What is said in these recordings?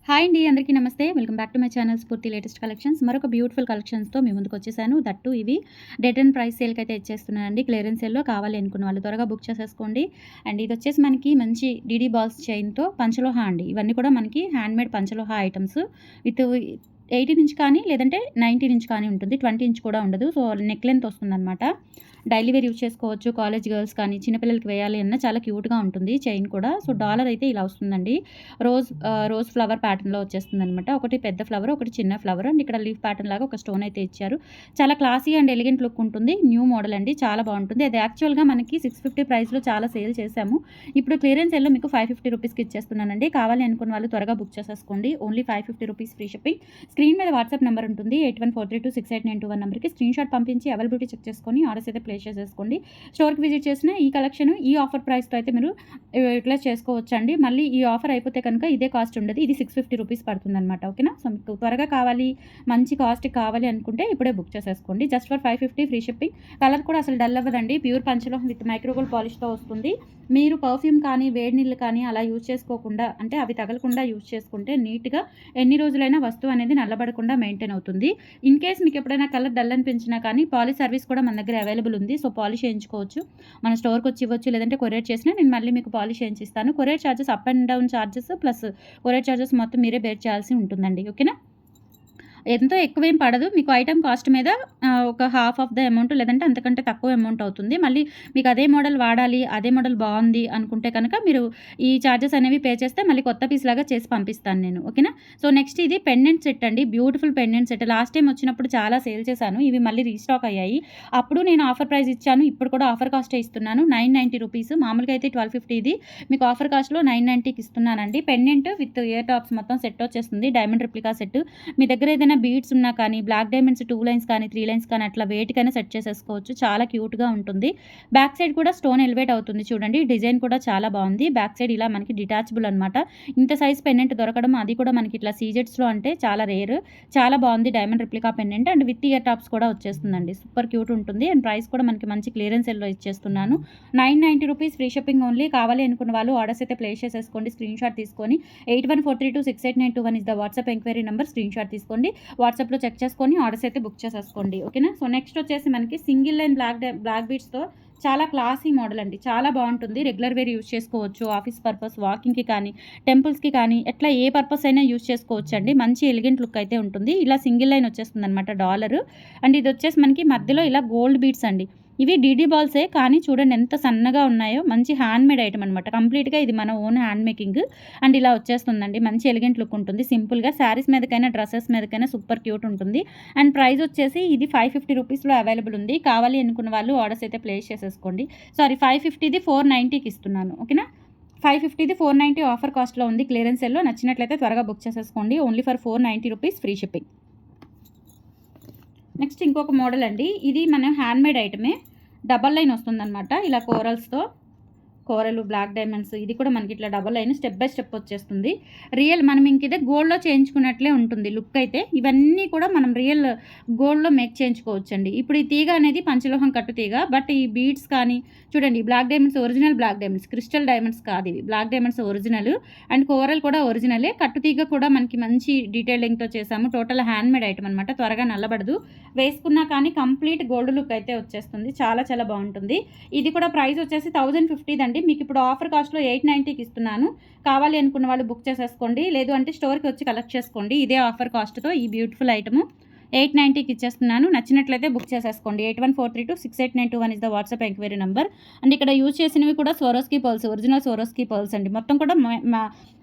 Hi అండి. అందరికీ నమస్తే. Welcome back to my channel స్ఫూర్తి లేటెస్ట్ కలెక్షన్స్. మరొక బ్యూటిఫుల్ కలెక్షన్స్‌తో మీ ముందుకొచ్చేసాను. దట్టు ఇవి డెడ్ అండ్ ప్రైస్ సేల్‌కైతే ఇచ్చేస్తున్నానండి. క్లియరెన్స్ సేల్‌లో కావాలి అనుకున్న వాళ్ళు త్వరగా బుక్ చేసేసుకోండి. అండ్ ఇదొచ్చేసి మనకి మంచి డీడీ బాల్స్ చైన్‌తో పంచలోహ అండి. ఇవన్నీ కూడా మనకి హ్యాండ్‌మేడ్ పంచలోహ ఐటెమ్స్ విత్ 18 ఇంచ్ కానీ లేదంటే 19 ఇంచ్ కానీ ఉంటుంది. 20 ఇంచ్ కూడా ఉండదు. సో, నెక్ లెంత్ వస్తుందనమాట. డైలీ వేర్ యూజ్ చేసుకోవచ్చు. కాలేజ్ గర్ల్స్ కానీ చిన్నపిల్లలకి వేయాలి అన్నా చాలా క్యూట్‌గా ఉంటుంది చైన్ కూడా. సో, డాలర్ అయితే ఇలా వస్తుందండి. రోజ్ ఫ్లవర్ ప్యాటర్న్‌లో వచ్చేస్తుందనమాట. ఒకటి పెద్ద ఫ్లవర్, ఒకటి చిన్న ఫ్లవర్ అండ్ ఇక్కడ లీఫ్ ప్యాటర్న్ లాగా ఒక స్టోన్ అయితే ఇచ్చారు. చాలా క్లాసీ అండ్ ఎలిగెంట్ లుక్ ఉంటుంది. న్యూ మోడల్ అండి. చాలా బాగుంటుంది. అది యాక్చువల్‌గా మనకి 650 ప్రైస్‌లో చాలా సేల్ చేశాము. ఇప్పుడు క్లియరెన్స్ సేల్‌లో మీకు 550 రూపీస్‌కి ఇచ్చేస్తున్నానండి. కావాలి అనుకున్న వాళ్ళు త్వరగా బుక్ చేసేసుకోండి. Only 550 rupees free shipping. Screen మీద వాట్సాప్ నెంబర్ ఉంటుంది. 8143268921 నెంబర్‌కి స్క్రీన్‌షాట్ పంపించి అవైలబిలిటీ చెక్ చేసుకొని ఆర్డర్స్ అయితే ప్లేస్ చేసేసుకోండి. స్టోర్‌కి విజిట్ చేసిన ఈ కలెక్షన్ ఈ ఆఫర్ ప్రైస్‌తో అయితే మీరు యూటిలైజ్ చేసుకోవచ్చండి. మళ్ళీ ఈ ఆఫర్ అయిపోతే కనుక ఇదే కాస్ట్ ఉండదు. ఇది 650 రూపీస్ పడుతుందనమాట. ఓకేనా? సో, మీకు త్వరగా కావాలి, మంచి కాస్ట్ కావాలి అనుకుంటే ఇప్పుడే బుక్ చేసేసుకోండి. Just for 550 free shipping. Colour కూడా అసలు డల్ అవ్వదండి. ప్యూర్ పంచలోహం విత్ మైక్రోగోల్డ్ పాలిష్‌తో వస్తుంది. మీరు పర్ఫ్యూమ్ కానీ, వేడి నీళ్ళు కానీ అలా యూజ్ చేసుకోకుండా అంటే అవి తగలకుండా యూజ్ చేసుకుంటే నీట్‌గా ఎన్ని రోజులైనా వస్తువు అనేది నల్లబడకుండా మెయింటైన్ అవుతుంది. ఇన్ కేస్ మీకు ఎప్పుడైనా కలర్ డల్ అనిపించినా కానీ పాలిష్ సర్వీస్ కూడా మన దగ్గర అవైలబుల్ ఉంది. సో, పాలిష్ చేయించుకోవచ్చు. మన స్టోర్‌కి వచ్చి ఇవ్వచ్చు. లేదంటే కొరియర్ చేసినా నేను మళ్ళీ మీకు పాలిష్ చేయించిస్తాను. Courier charges up and down charges plus courier charges మొత్తం మీరే బేర్ చేయాల్సి ఉంటుందండి. ఓకేనా? ఎంతో ఎక్కువేం పడదు. మీకు ఐటెమ్ కాస్ట్ మీద ఒక హాఫ్ ఆఫ్ ద అమౌంట్ లేదంటే అంతకంటే తక్కువ అమౌంట్ అవుతుంది. మళ్ళీ మీకు అదే మోడల్ వాడాలి, అదే మోడల్ బావుంది అనుకుంటే కనుక మీరు ఈ చార్జెస్ అనేవి పే చేస్తే మళ్ళీ కొత్త పీస్‌లాగా చేసి పంపిస్తాను నేను. ఓకేనా? సో, నెక్స్ట్ ఇది పెండెంట్ సెట్ అండి. Beautiful pendant set. Last time వచ్చినప్పుడు చాలా సేల్ చేశాను. ఇవి మళ్ళీ రీస్టాక్ అయ్యాయి. అప్పుడు నేను ఆఫర్ ప్రైస్ ఇచ్చాను. ఇప్పుడు కూడా ఆఫర్ కాస్టే ఇస్తున్నాను. 990 రూపీస్. మామూలుగా అయితే 1250 ఇది. మీకు ఆఫర్ కాస్ట్‌లో 990కి ఇస్తున్నానండి. పెండెంట్ విత్ ఇయర్ టాప్స్ మొత్తం సెట్ వచ్చేస్తుంది. Diamond replica set. మీ దగ్గర ఏదైనా బీడ్స్ ఉన్నా కానీ, బ్లాక్ డైమండ్స్ 2 లైన్స్ కానీ, 3 లైన్స్ కానీ అట్లా వేటికైనా సెట్ చేసేసుకోవచ్చు. చాలా క్యూట్‌గా ఉంటుంది. బ్యాక్ సైడ్ కూడా స్టోన్ ఎలివేట్ అవుతుంది చూడండి. డిజైన్ కూడా చాలా బావుంది. బ్యాక్ సైడ్ ఇలా మనకి డిటాచబుల్ అనమాట. ఇంత సైజ్ పెండెంట్ దొరకడం అది కూడా మనకి ఇట్లా సీజెట్స్‌లో అంటే చాలా రేర్. చాలా బావుంది diamond replica pendant and with ear tops కూడా వచ్చేస్తుందండి. సూపర్ క్యూట్ ఉంటుంది అండ్ ప్రైస్ కూడా మనకి మంచి క్లియరెన్స్ సేల్‌లో ఇచ్చేస్తున్నాను. 990 రూపీస్ ఫ్రీ షిప్పింగ్ ఓన్లీ. కావాలి అనుకున్న వాళ్ళు ఆర్డర్స్ అయితే ప్లేస్ చేసేసుకోండి. స్క్రీన్‌షాట్ తీసుకొని 8143268921 is the WhatsApp enquiry number. Screenshot తీసుకోండి. వాట్సాప్‌లో చెక్ చేసుకొని ఆర్డర్స్ అయితే బుక్ చేసేసుకోండి. ఓకేనా? సో, నెక్స్ట్ వచ్చేసి మనకి సింగిల్ లైన్ బ్లాక్ బీడ్స్‌తో చాలా క్లాసీ మోడల్ అండి. చాలా బావుంటుంది. రెగ్యులర్ వేర్ యూజ్ చేసుకోవచ్చు. ఆఫీస్ పర్పస్, వాకింగ్‌కి కానీ, టెంపుల్స్‌కి కానీ ఎట్లా ఏ పర్పస్ అయినా యూజ్ చేసుకోవచ్చండి. మంచి ఎలిగెంట్ లుక్ అయితే ఉంటుంది. ఇలా సింగిల్ లైన్ వచ్చేస్తుందనమాట డాలరు. అండ్ ఇది వచ్చేసి మనకి మధ్యలో ఇలా గోల్డ్ బీడ్స్ అండి. ఇవి డీడీ బాల్సే కానీ చూడండి ఎంత సన్నగా ఉన్నాయో. మంచి హ్యాండ్‌మేడ్ ఐటెమ్ అనమాట. కంప్లీట్‌గా ఇది మన ఓన్ హ్యాండ్ మేకింగ్. అండ్ ఇలా వచ్చేస్తుందండి. మంచి ఎలిగెంట్ లుక్ ఉంటుంది. సింపుల్‌గా శారీస్ మీదకైనా, డ్రెసెస్ మీదకైనా సూపర్ క్యూట్ ఉంటుంది. అండ్ ప్రైస్ వచ్చేసి ఇది 550 రూపీస్‌లో అవైలబుల్ ఉంది. కావాలి అనుకున్న వాళ్ళు ఆర్డర్స్ అయితే ప్లేస్ చేసేసుకోండి. సారీ 550ది 490కి ఇస్తున్నాను. ఓకేనా? 550ది 490 ఆఫర్ కాస్ట్‌లో ఉంది. క్లియరెన్స్ సేల్‌లో నచ్చినట్లయితే త్వరగా బుక్ చేసేసుకోండి. Only for 490 rupees free shipping. Next ఇంకొక మోడల్ అండి. ఇది మన హ్యాండ్‌మేడ్ ఐటమే. డబల్ లైన్ వస్తుందనమాట. ఇలా కోరలు, బ్లాక్ డైమండ్స్ ఇది కూడా మనకి ఇట్లా double line step by step వచ్చేస్తుంది. మనం ఇదే గోల్డ్‌లో చేయించుకున్నట్లే ఉంటుంది లుక్ అయితే. ఇవన్నీ కూడా మనం గోల్డ్‌లో మేక్ చేయించుకోవచ్చండి. ఇప్పుడు ఈ తీగ అనేది పంచలోహం కట్టు తీగ. బట్ ఈ బీడ్స్ కానీ చూడండి black diamonds original black diamonds. Crystal diamonds కాదు ఇవి. Black diamonds original and coral కూడా ఒరిజినలే. కట్టు తీగ కూడా మనకి మంచి డీటెయిలింగ్‌తో చేసాము. టోటల్ హ్యాండ్‌మేడ్ ఐటమ్ అనమాట. త్వరగా నల్లబడదు. వేసుకున్నా కానీ కంప్లీట్ గోల్డ్ లుక్ అయితే వచ్చేస్తుంది. చాలా చాలా బావుంటుంది. ఇది కూడా ప్రైస్ వచ్చేసి 1050 దండి. మీకు ఇప్పుడు ఆఫర్ కాస్ట్‌లో 890కి ఇస్తున్నాను. కావాలి అనుకున్న వాళ్ళు బుక్ చేసేసుకోండి. లేదు అంటే స్టోర్‌కి వచ్చి కలెక్ట్ చేసుకోండి. ఇదే ఆఫర్ కాస్ట్‌తో ఈ బ్యూటిఫుల్ ఐటము 890కి ఇచ్చేస్తున్నాను. నచ్చినట్లయితే బుక్ చేసేసుకోండి. 8143268921 is the WhatsApp enquiry number. And ఇక్కడ యూజ్ చేసినవి కూడా Swarovski pearls. Original Swarovski pearls అండి. మొత్తం కూడా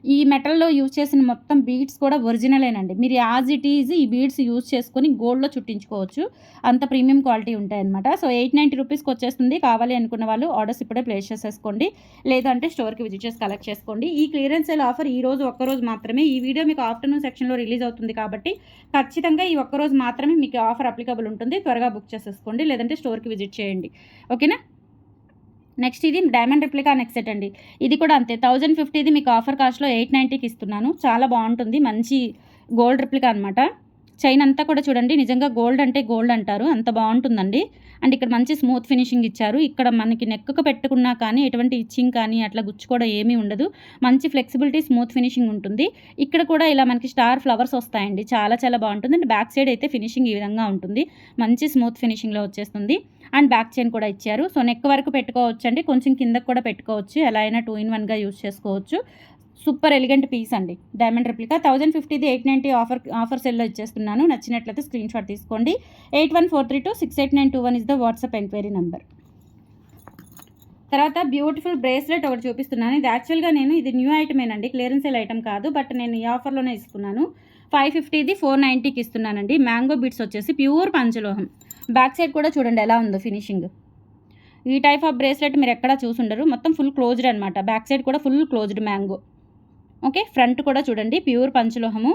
ఈ మెటల్‌లో యూజ్ చేసిన మొత్తం బీడ్స్ కూడా ఒరిజినలేనండి. మీరు యాజ్ ఇట్ ఈజ్ ఈ బీడ్స్ యూజ్ చేసుకొని గోల్డ్‌లో చుట్టించుకోవచ్చు. అంత ప్రీమియం క్వాలిటీ ఉంటాయన్నమాట. సో, 890 రూపీస్‌కి వచ్చేస్తుంది. కావాలి అనుకున్న వాళ్ళు ఆర్డర్స్ ఇప్పుడే ప్లేస్ చేసేసుకోండి. లేదంటే స్టోర్‌కి విజిట్ చేసి కలెక్ట్ చేసుకోండి. ఈ క్లియరెన్స్ సేల్ ఆఫర్ ఈ రోజు ఒక్కరోజు మాత్రమే. ఈ వీడియో మీకు ఆఫ్టర్‌నూన్ సెక్షన్‌లో రిలీజ్ అవుతుంది కాబట్టి ఖచ్చితంగా ఈ ఒక్కరోజు మాత్రమే మీకు ఆఫర్ అప్లికబుల్ ఉంటుంది. త్వరగా బుక్ చేసేసుకోండి. లేదంటే స్టోర్‌కి విజిట్ చేయండి. ఓకేనా? నెక్స్ట్ ఇది డైమండ్ రిప్లికా నెక్ సెట్ అండి. ఇది కూడా అంతే 1050ది మీకు ఆఫర్ కాస్ట్‌లో 890కి ఇస్తున్నాను. చాలా బావుంటుంది. మంచి గోల్డ్ రిప్లికా అనమాట. చైన్ అంతా కూడా చూడండి నిజంగా గోల్డ్ అంటే గోల్డ్ అంటారు, అంత బాగుంటుందండి. అండ్ ఇక్కడ మంచి స్మూత్ ఫినిషింగ్ ఇచ్చారు. ఇక్కడ మనకి నెక్కు పెట్టుకున్నా కానీ ఎటువంటి ఇచ్చింగ్ కానీ అట్లా గుచ్చుకోవడం ఏమీ ఉండదు. మంచి ఫ్లెక్సిబిలిటీ స్మూత్ ఫినిషింగ్ ఉంటుంది. ఇక్కడ కూడా ఇలా మనకి స్టార్ ఫ్లవర్స్ వస్తాయండి, చాలా చాలా బాగుంటుంది. అండ్ బ్యాక్ సైడ్ అయితే ఫినిషింగ్ ఈ విధంగా ఉంటుంది, మంచి స్మూత్ ఫినిషింగ్లో వచ్చేస్తుంది. అండ్ బ్యాక్ చైన్ కూడా ఇచ్చారు. సో నెక్ వరకు పెట్టుకోవచ్చు అండి, కొంచెం కిందకు కూడా పెట్టుకోవచ్చు, ఎలా అయినా 2 in 1గా యూజ్ చేసుకోవచ్చు. సూపర్ ఎలిగెంట్ పీస్ అండి, డైమండ్ రెప్లికా. 1050ది 890 ఆఫర్ సెల్లో ఇచ్చేస్తున్నాను. నచ్చినట్లయితే స్క్రీన్ షాట్ తీసుకోండి. 8143268921 is the WhatsApp enquiry number. తర్వాత బ్యూటిఫుల్ బ్రేస్లెట్ ఒకటి చూపిస్తున్నాను. ఇది యాక్చువల్గా ఇది న్యూ ఐటమేనండి, క్లియరెన్స్ సేల్ ఐటమ్ కాదు, బట్ నేను ఈ ఆఫర్లోనే ఇస్తున్నాను. 550ది 490కి ఇస్తున్నానండి. మ్యాంగో బీట్స్ వచ్చేసి ప్యూర్ పంచలోహం. బ్యాక్ సైడ్ కూడా చూడండి ఎలా ఉందో ఫినిషింగ్. ఈ టైప్ ఆఫ్ బ్రేస్లెట్ మీరు ఎక్కడా చూసుండరు, మొత్తం ఫుల్ క్లోజ్డ్ అనమాట. బ్యాక్ సైడ్ కూడా full closed mango. Okay, front కూడా చూడండి ప్యూర్ పంచలోహము,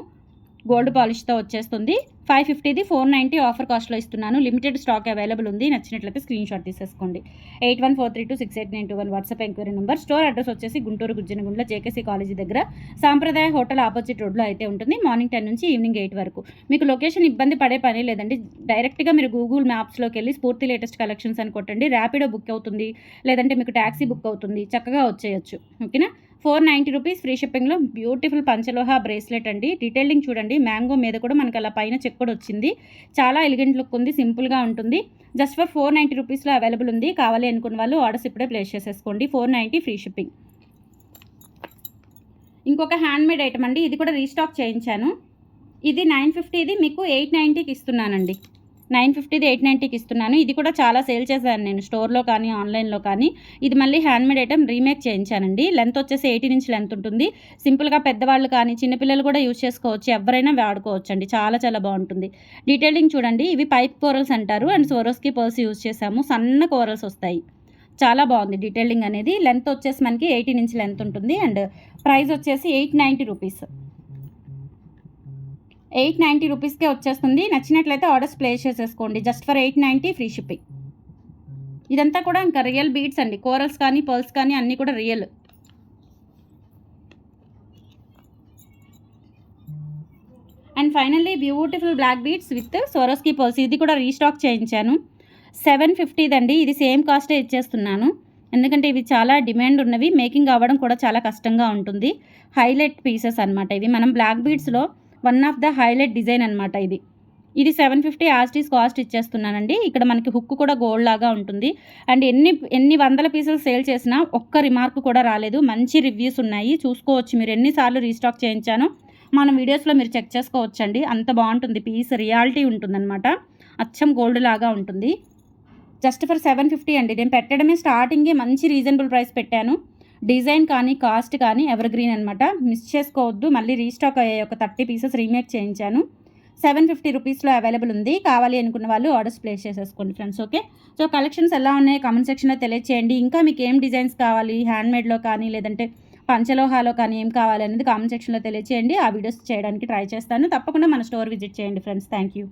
గోల్డ్ పాలిష్తో వచ్చేస్తుంది. 550ది 490 ఆఫర్ కాస్ట్లో ఇస్తున్నాను. లిమిటెడ్ స్టాక్ అవైలబుల్ ఉంది. నచ్చినట్లయితే స్క్రీన్ షాట్ తీసేసుకోండి. 8143268921 WhatsApp enquiry number. Store address వచ్చేసి గుంటూరు గుజ్జనగుండ్ల జేకేసీ కాలేజీ దగ్గర సాంప్రదాయ హోటల్ ఆపోజిట్ రోడ్లో అయితే ఉంటుంది. మార్నింగ్ 10 నుంచి ఈవినింగ్ 8 వరకు. మీకు లొకేషన్ ఇబ్బంది పడే పని లేదండి. డైరెక్ట్గా మీరు గూగుల్ మ్యాప్స్లోకి వెళ్ళి స్ఫూర్తి లేటెస్ట్ కలెక్షన్స్ అని కొట్టండి, ర్యాపిడో బుక్ అవుతుంది, లేదంటే మీకు ట్యాక్సీ బుక్ అవుతుంది, చక్కగా వచ్చేయచ్చు. ఓకేనా. 490 రూపీస్ ఫ్రీ షిప్పింగ్లో బ్యూటిఫుల్ పంచలోహ బ్రేస్లెట్ అండి. డీటెయిలింగ్ చూడండి, మ్యాంగో మీద కూడా మనకు అలా పైన చెక్ కూడా వచ్చింది. చాలా ఎలిగెంట్ లుక్ ఉంది, సింపుల్గా ఉంటుంది. జస్ట్ ఫర్ 490 రూపీస్లో అవైలబుల్ ఉంది. కావాలి అనుకున్న వాళ్ళు ఆర్డర్స్ ఇప్పుడే ప్లేస్ చేసేసుకోండి. 490 ఫ్రీ షిప్పింగ్. ఇంకొక హ్యాండ్మేడ్ ఐటమ్ అండి, ఇది కూడా రీస్టాక్ చేయించాను. ఇది 950ది మీకు 890కి ఇస్తున్నానండి. 950ది 890కి ఇస్తున్నాను. ఇది కూడా చాలా సేల్ చేశాను నేను స్టోర్లో కానీ ఆన్లైన్లో కానీ. ఇది మళ్ళీ హ్యాండ్మేడ్ ఐటమ్ రీమేక్ చేయించానండి. లెంత్ వచ్చేసి 18 ఇంచ్ లెంత్ ఉంటుంది. సింపుల్గా పెద్దవాళ్ళు కానీ చిన్నపిల్లలు కూడా యూజ్ చేసుకోవచ్చు, ఎవరైనా వాడుకోవచ్చు అండి, చాలా చాలా బాగుంటుంది. డీటెయిలింగ్ చూడండి, ఇవి పైప్ కోరల్స్ అంటారు. అండ్ స్వరోస్కి పర్స్ యూజ్ చేసాము, సన్న కోరల్స్ వస్తాయి, చాలా బాగుంది డీటెయిలింగ్ అనేది. లెంత్ వచ్చేసి మనకి 18 ఇంచ్ లెంత్ ఉంటుంది. అండ్ ప్రైస్ వచ్చేసి 890 రూపీస్. 890 రూపీస్కే వచ్చేస్తుంది. నచ్చినట్లయితే ఆర్డర్స్ ప్లేస్ చేసేసుకోండి. Just for 890 free shipping. ఇదంతా కూడా ఇంకా రియల్ బీడ్స్ అండి, కోరల్స్ కానీ పర్ల్స్ కానీ అన్నీ కూడా real. And finally beautiful black beads with Swarovski pearls. ఇది కూడా రీస్టాక్ చేయించాను. 750దండి. ఇది సేమ్ కాస్టే ఇచ్చేస్తున్నాను, ఎందుకంటే ఇవి చాలా డిమాండ్ ఉన్నవి, మేకింగ్ అవ్వడం కూడా చాలా కష్టంగా ఉంటుంది. హైలైట్ పీసెస్ అనమాట ఇవి. మనం బ్లాక్ బీడ్స్లో one of the highlight design అనమాట ఇది. ఇది 750 యాస్టీస్ కాస్ట్ ఇచ్చేస్తున్నానండి. ఇక్కడ మనకి హుక్ కూడా గోల్డ్ లాగా ఉంటుంది. అండ్ ఎన్ని వందల పీసులు సేల్ చేసినా ఒక్క రిమార్క్ కూడా రాలేదు, మంచి రివ్యూస్ ఉన్నాయి. చూసుకోవచ్చు మీరు ఎన్నిసార్లు రీస్టాక్ చేయించానో మన వీడియోస్లో మీరు చెక్ చేసుకోవచ్చండి. అంత బాగుంటుంది పీస్, రియాలిటీ ఉంటుందన్నమాట, అచ్చం గోల్డ్ లాగా ఉంటుంది. జస్ట్ ఫర్ 750 అండి. నేను పెట్టడమే స్టార్టింగే మంచి రీజనబుల్ ప్రైస్ పెట్టాను. డిజైన్ కానీ కాస్ట్ కానీ ఎవర్ గ్రీన్ అనమాట, మిస్ చేసుకోవద్దు. మళ్ళీ రీస్టాక్ అయ్యాయి, ఒక 30 పీసెస్ రీమేక్ చేయించాను. 750 రూపీస్లో అవైలబుల్ ఉంది. కావాలి అనుకున్న వాళ్ళు ఆర్డర్స్ ప్లేస్ చేసేసుకోండి ఫ్రెండ్స్. ఓకే, సో కలెక్షన్స్ ఎలా ఉన్నాయి కామెంట్ సెక్షన్లో తెలియచేయండి. ఇంకా మీకు ఏం డిజైన్స్ కావాలి, హ్యాండ్మేడ్లో కానీ లేదంటే పంచలోహాలో కానీ ఏం కావాలి అనేది కామెంట్ సెక్షన్లో తెలియచేయండి. ఆ వీడియోస్ చేయడానికి ట్రై చేస్తాను. తప్పకుండా మన స్టోర్ విజిట్ చేయండి ఫ్రెండ్స్. Thank you.